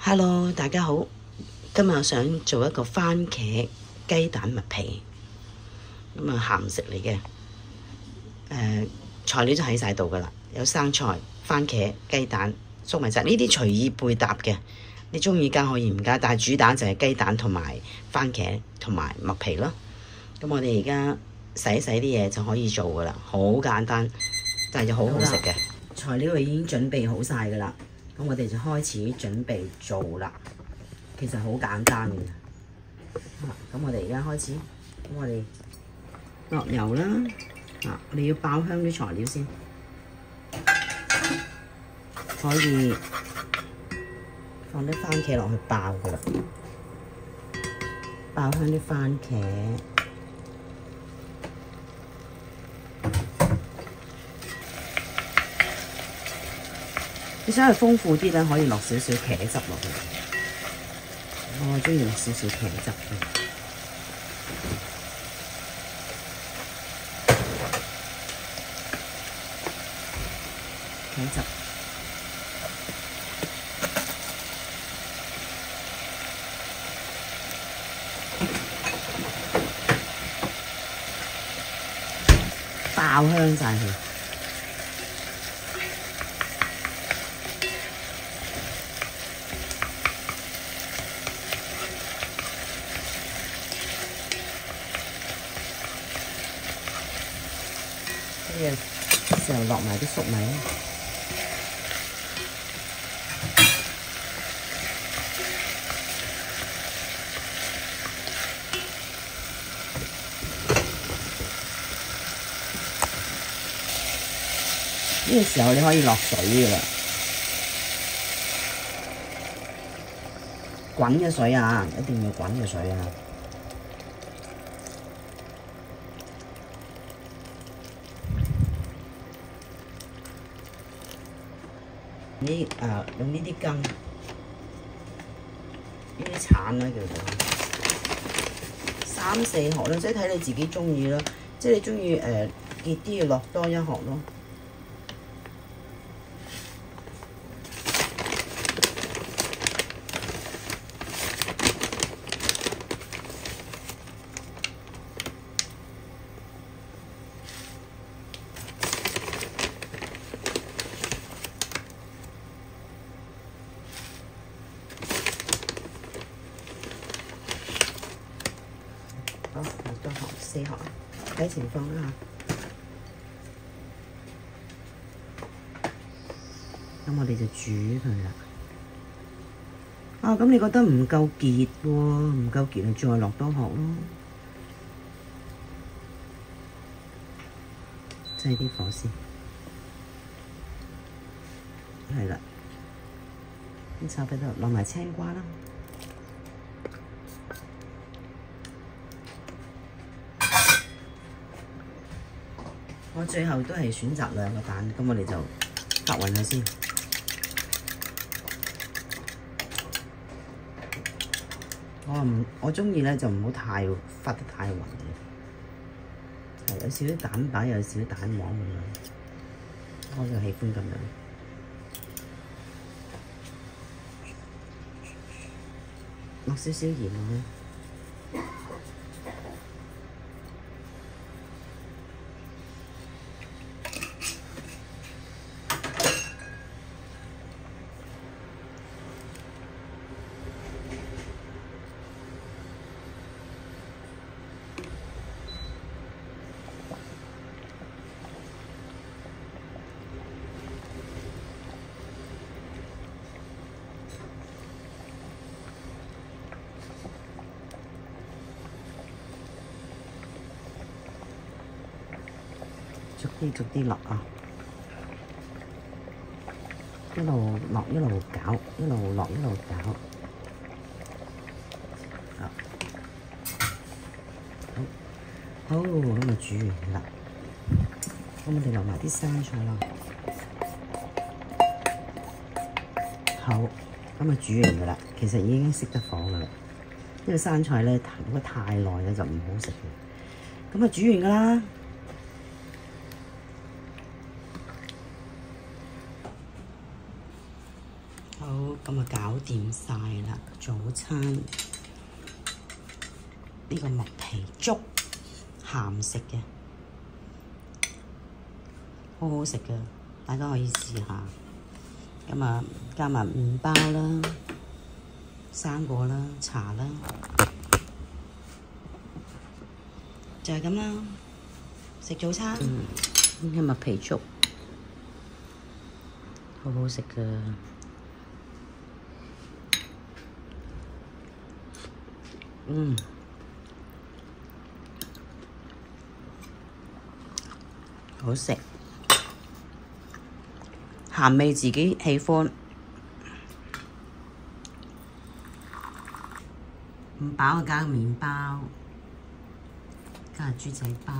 Hello， 大家好。今日我想做一個番茄雞蛋麥皮，咁鹹食嚟嘅。材料就喺晒度噶啦，有生菜、番茄、雞蛋、粟米汁，呢啲隨意配搭嘅。你中意加可以唔加，但係主打就係雞蛋同埋番茄同埋麥皮咯。咁我哋而家洗一洗啲嘢就可以做噶啦，好簡單，但係就好好食嘅。材料已經準備好晒噶啦。咁我哋就開始準備做啦，其實好簡單嘅。咁我哋而家開始，咁我哋落油啦。我哋要爆香啲材料先，可以放啲番茄落去爆佢啦，爆香啲番茄。你想係豐富啲咧，可以落少少茄汁落去。我中意落少少茄汁嘅。茄汁，爆香晒佢。呢個時候落埋啲粟米，呢個時候你可以落水㗎啦，滾嘅水啊，一定要滾嘅水啊。用呢啲羹，呢啲鏟啦叫做3、4殼啦，即係睇你自己中意啦。即係你中意結啲要落多一殼咯。好，落多殼4殼，睇情況啦。咁我哋就煮佢啦。咁你覺得唔夠結喎，唔夠結你再落多殼咯。擠啲火先，係啦。咁炒俾度落埋青瓜啦。我最後都係選擇2個蛋，咁我哋就發勻佢先。我中意咧就唔好太發得太勻嘅，係有少少蛋白，有少少蛋黃咁樣，我就喜歡咁樣。落少少鹽落去。逐啲落啊，一路落一路攪，一路落一路攪。好，咁就煮完啦。咁我哋落埋啲生菜啦。好，咁就煮完噶啦。其實已經熄得火噶啦，因為生菜咧如果太耐咧就唔好食嘅。咁就煮完噶啦。好，咁啊搞掂晒啦！早餐呢個麥皮粥，鹹食嘅，好好食㗎，大家可以試下。咁啊，加埋麵包啦、生果啦、茶啦，就係咁啦。食早餐，呢個麥皮粥，好好食㗎。好食，鹹味自己喜歡，唔飽就加個麵包，加個豬仔包。